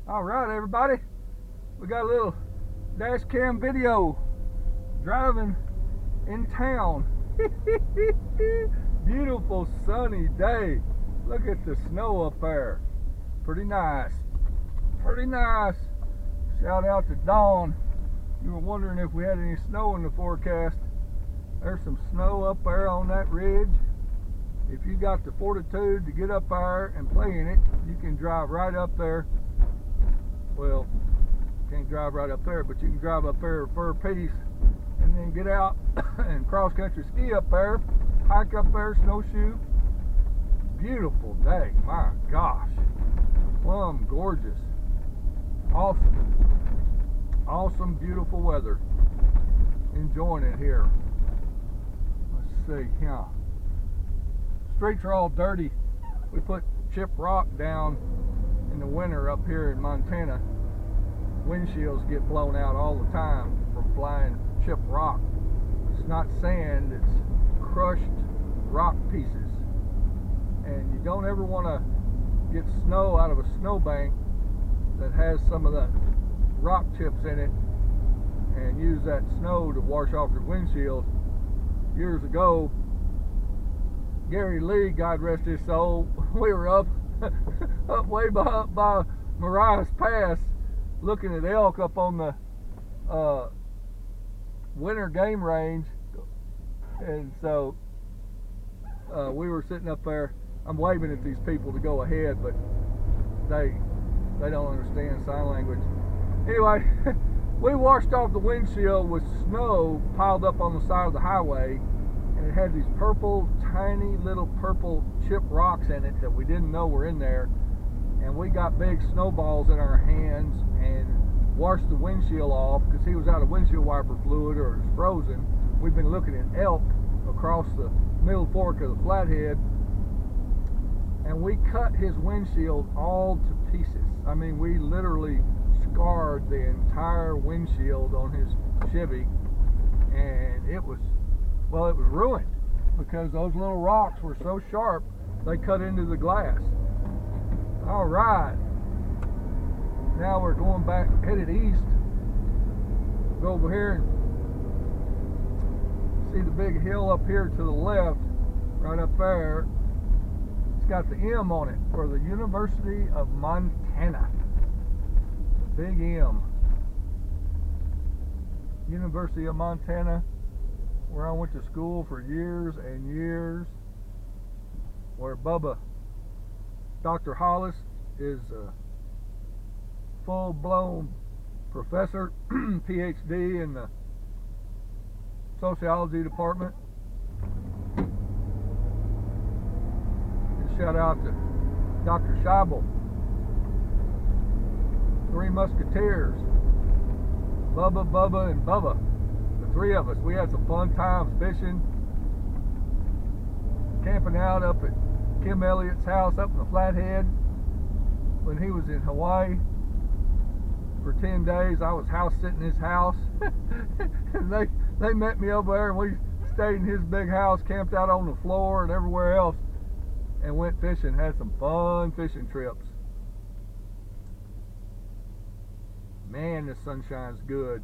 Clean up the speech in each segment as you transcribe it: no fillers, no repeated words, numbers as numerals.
All right, everybody, we got a little dash cam video driving in town. Beautiful sunny day. Look at the snow up there. Pretty nice. Pretty nice. Shout out to Dawn. You were wondering if we had any snow in the forecast. There's some snow up there on that ridge. If you got the fortitude to get up there and play in it, you can drive right up there. Well, can't drive right up there, but you can drive up there for a piece and then get out and cross country ski up there, hike up there, snowshoe. Beautiful day, my gosh. Plumb gorgeous. Awesome, beautiful weather. Enjoying it here. Let's see, yeah. Streets are all dirty. We put chip rock down in the winter up here in Montana. Windshields get blown out all the time from flying chip rock. It's not sand, it's crushed rock pieces. And you don't ever want to get snow out of a snowbank that has some of the rock chips in it and use that snow to wash off your windshield. Years ago, Gary Lee, God rest his soul, we were up way by Marias Pass looking at elk up on the winter game range, and so we were sitting up there. I'm waving at these people to go ahead, but they don't understand sign language. Anyway, we washed off the windshield with snow piled up on the side of the highway, and it had these purple, tiny little purple chip rocks in it that we didn't know were in there. And we got big snowballs in our hands and washed the windshield off because he was out of windshield wiper fluid or it was frozen. We've been looking at elk across the middle fork of the Flathead, and we cut his windshield all to pieces. I mean, we literally scarred the entire windshield on his Chevy, and it was ruined because those little rocks were so sharp they cut into the glass. All right, now we're going back, headed east. Go over here and see the big hill up here to the left, right up there. It's got the M on it for the University of Montana. Big M. University of Montana, where I went to school for years and years, where Bubba, Dr. Hollis, is a full-blown professor, PhD in the sociology department. And shout out to Dr. Scheibel, Three Musketeers, Bubba, and Bubba. The three of us, we had some fun times fishing, camping out up at Kim Elliott's house up in the Flathead when he was in Hawaii for 10 days. I was house sitting in his house and they met me over there, and we stayed in his big house, camped out on the floor and everywhere else, and went fishing, had some fun fishing trips. Man, the sunshine's good.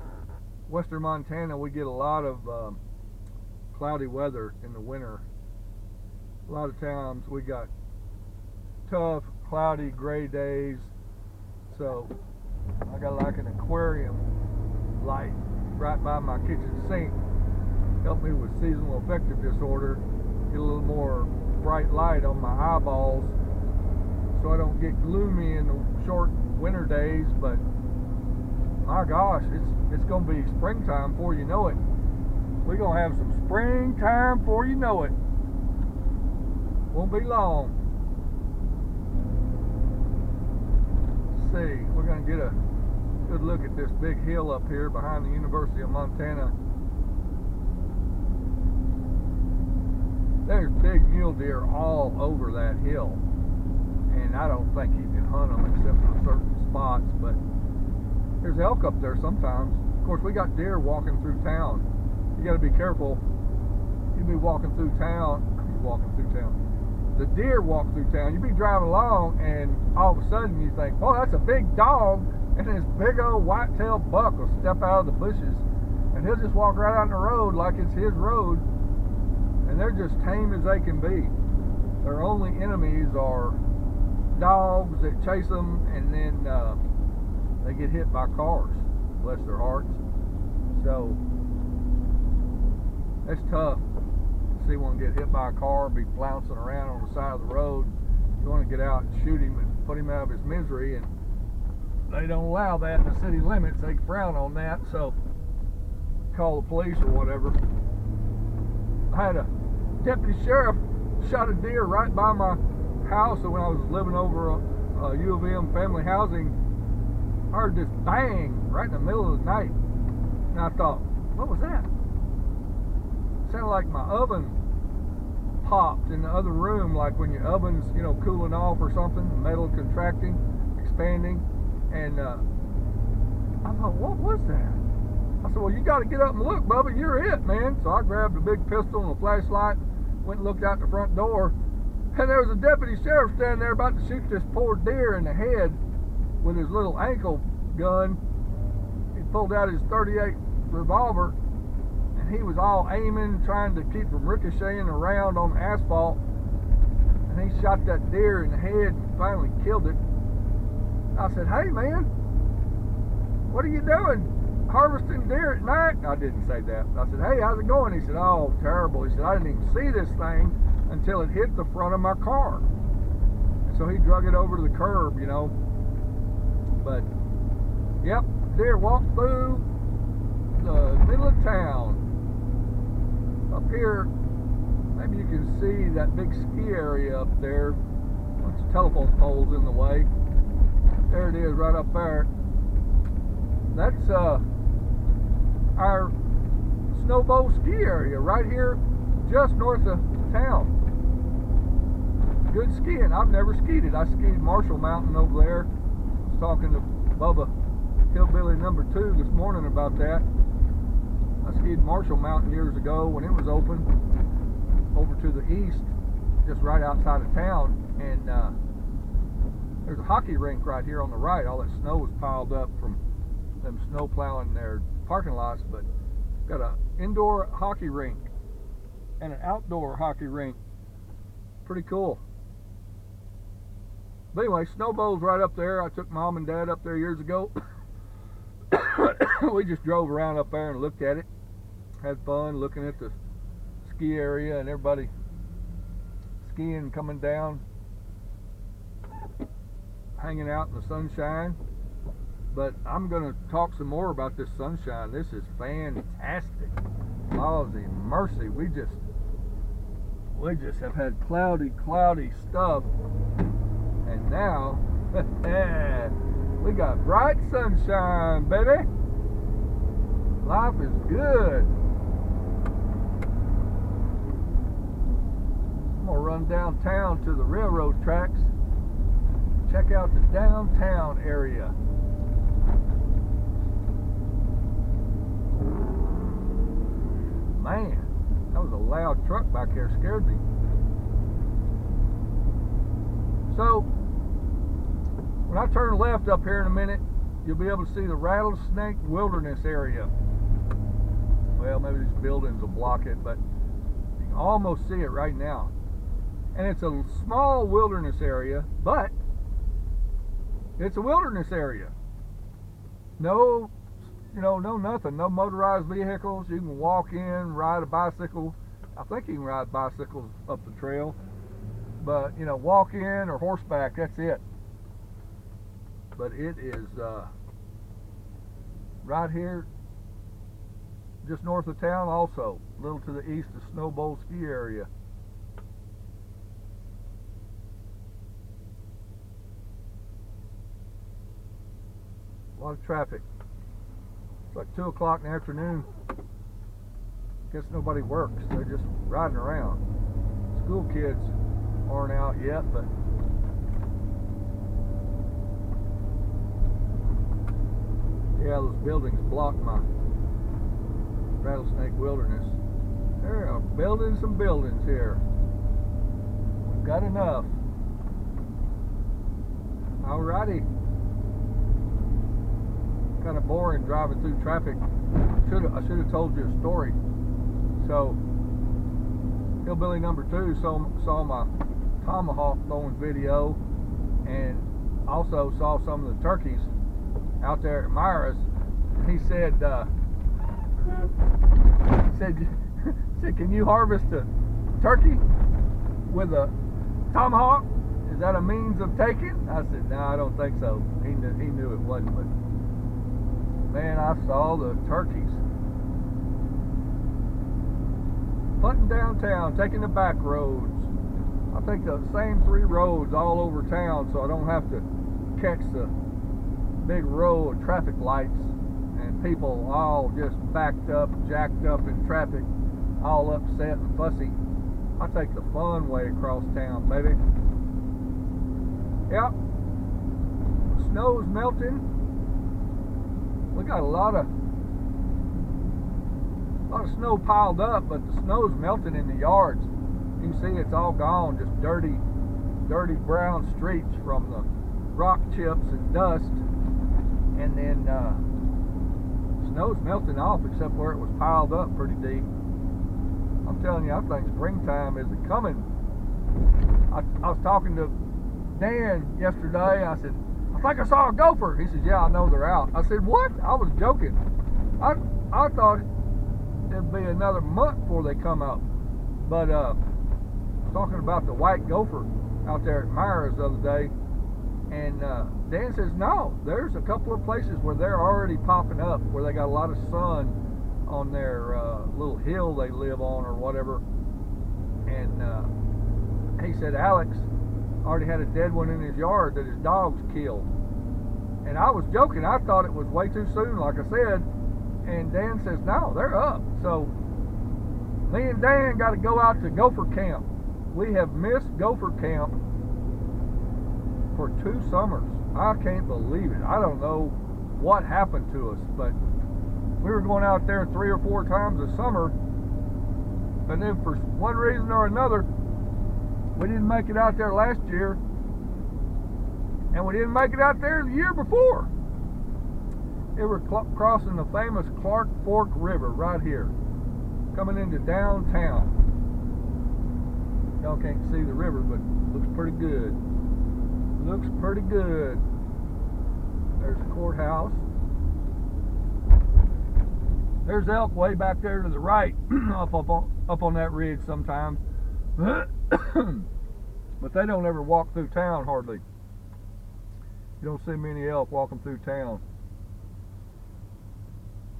Western Montana, we get a lot of cloudy weather in the winter. A lot of times we got tough, cloudy, gray days. So I got like an aquarium light right by my kitchen sink. Help me with seasonal affective disorder. Get a little more bright light on my eyeballs so I don't get gloomy in the short winter days. But my gosh, it's gonna be springtime before you know it. We're gonna have some springtime before you know it. Won't be long. Let's see, we're gonna get a good look at this big hill up here behind the University of Montana. There's big mule deer all over that hill, and I don't think you can hunt them except for certain spots, but there's elk up there sometimes. Of course, we got deer walking through town. You got to be careful. You'll be walking through town. the deer walk through town. You be driving along, and all of a sudden you think, "Oh, that's a big dog," and this big old white-tailed buck will step out of the bushes, and he'll just walk right out in the road like it's his road, and they're just tame as they can be. Their only enemies are dogs that chase them, and then they get hit by cars. Bless their hearts. So it's tough to see one get hit by a car, be flouncing around on the side of the road. You want to get out and shoot him and put him out of his misery, and they don't allow that in the city limits. They frown on that, so call the police or whatever. I had a deputy sheriff shot a deer right by my house, and when I was living over a U of M family housing, I heard this bang right in the middle of the night, and I thought, what was that? It sounded like my oven popped in the other room, like when your oven's, you know, cooling off or something, metal contracting, expanding, and I thought, what was that? I said, well, you got to get up and look, Bubba, you're it, man. So I grabbed a big pistol and a flashlight, went and looked out the front door, and there was a deputy sheriff standing there about to shoot this poor deer in the head with his little ankle gun. He pulled out his .38 revolver, and he was all aiming, trying to keep from ricocheting around on the asphalt, and he shot that deer in the head and finally killed it. I said, hey man, what are you doing? Harvesting deer at night? I didn't say that. I said, hey, how's it going? He said, oh, terrible. He said, I didn't even see this thing until it hit the front of my car. And so he drug it over to the curb, you know. But, yep, deer walked through the middle of town. Up here, maybe you can see that big ski area up there. Bunch of telephone poles in the way. There it is, right up there. That's our SNOWBOWL ski area right here, just north of town. Good skiing. I've never skied it. I skied Marshall Mountain over there. I was talking to Bubba Hillbilly number 2 this morning about that. I skied Marshall Mountain years ago when it was open over to the east, just right outside of town, and there's a hockey rink right here on the right. All that snow was piled up from them snow plowing their parking lots, but got an indoor hockey rink and an outdoor hockey rink. Pretty cool. But anyway, SNOWBOWL's right up there. I took Mom and Dad up there years ago. We just drove around up there and looked at it. Had fun looking at the ski area and everybody skiing, coming down, hanging out in the sunshine. But I'm going to talk some more about this sunshine. This is fantastic. Lawsy mercy, we just have had cloudy stuff, and now we got bright sunshine, baby. Life is good. I'm gonna run downtown to the railroad tracks, check out the downtown area. Man, that was a loud truck back there, scared me. So, when I turn left up here in a minute, you'll be able to see the Rattlesnake Wilderness area. Well, maybe these buildings will block it, but you can almost see it right now. And it's a small wilderness area, but it's a wilderness area. No, no nothing, no motorized vehicles. You can walk in, ride a bicycle. I think you can ride bicycles up the trail, but walk in or horseback, that's it. But it is right here just north of town, also a little to the east of SNOWBOWL ski area. A lot of traffic. It's like 2 o'clock in the afternoon. Guess nobody works. They're just riding around. School kids aren't out yet, but yeah, those buildings block my Rattlesnake Wilderness. There are building some buildings here. We've got enough. Alrighty. Kind of boring driving through traffic. I should have told you a story. So, Hillbilly number 2 saw my tomahawk throwing video, and also saw some of the turkeys out there at Myra's. He said, can you harvest a turkey with a tomahawk? Is that a means of taking? I said, no, I don't think so. He knew it wasn't, but man, I saw the turkeys hunting downtown, taking the back roads. I take the same 3 roads all over town, so I don't have to catch the big row of traffic lights and people all just backed up, jacked up in traffic, all upset and fussy. I take the fun way across town, baby. Yep. Snow's melting. We got a lot of snow piled up, but the snow's melting in the yards. You can see it's all gone, just dirty brown streaks from the rock chips and dust. And then snow's melting off, except where it was piled up pretty deep. I'm telling you, I think springtime is coming. I was talking to Dan yesterday. I said, I think I saw a gopher. He says, yeah, I know they're out. I said, what? I was joking. I thought it'd be another month before they come out. But I was talking about the white gopher out there at Myra's the other day, and Dan says, no, there's a couple of places where they're already popping up, where they got a lot of sun on their little hill they live on or whatever. And he said Alex already had a dead one in his yard that his dogs killed. And I was joking. I thought it was way too soon, like I said. And Dan says, no, they're up. So me and Dan got to go out to gopher camp. We have missed gopher camp for 2 summers. I can't believe it. I don't know what happened to us, but we were going out there 3 or 4 times a summer, and then for one reason or another, we didn't make it out there last year, and we didn't make it out there the year before. They were crossing the famous Clark Fork River right here, coming into downtown. Y'all can't see the river, but it looks pretty good. Looks pretty good. There's the courthouse. There's elk way back there to the right, up on that ridge sometimes. But they don't ever walk through town hardly. You don't see many elk walking through town.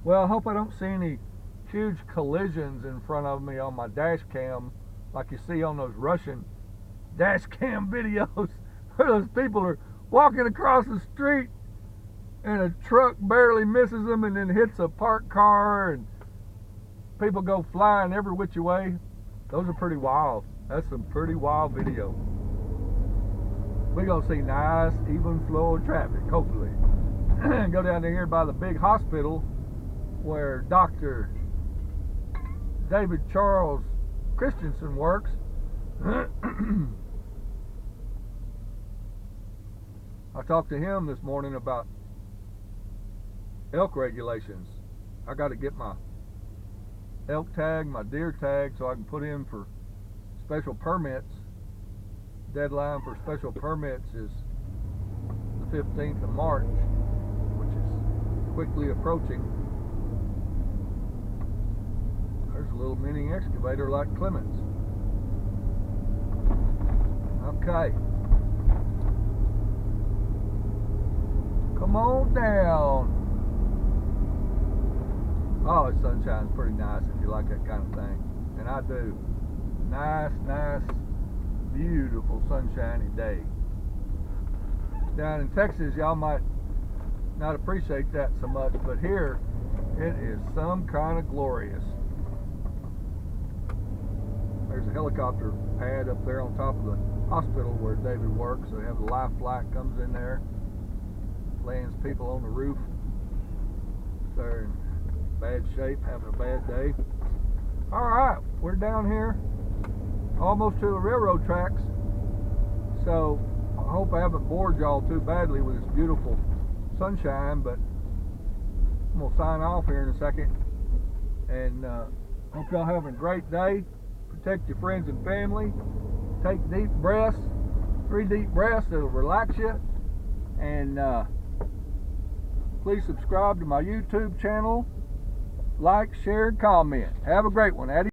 Well, I hope I don't see any huge collisions in front of me on my dash cam, like you see on those Russian dash cam videos, where those people are walking across the street and a truck barely misses them and then hits a parked car and people go flying every which way. Those are pretty wild. That's some pretty wild video. We're going to see nice, even flow of traffic, hopefully. Go down here by the big hospital where Dr. David Charles Christensen works. I talked to him this morning about elk regulations. I got to get my elk tag, my deer tag, so I can put in for special permits. Deadline for special permits is the 15th of March, which is quickly approaching. There's a little mini excavator like Clements. Okay. Come on down. Oh, the sunshine's pretty nice if you like that kind of thing. And I do. Nice, beautiful sunshiny day. Down in Texas, y'all might not appreciate that so much, but here it is some kind of glorious. There's a helicopter pad up there on top of the hospital where David works. So they have the life flight comes in there, lands people on the roof. They're in bad shape, having a bad day. All right, we're down here almost to the railroad tracks. So I hope I haven't bored y'all too badly with this beautiful sunshine, but I'm going to sign off here in a second. And hope y'all having a great day. Protect your friends and family. Take deep breaths, 3 deep breaths that'll relax you. And please subscribe to my YouTube channel. Like, share, and comment. Have a great one. Adios.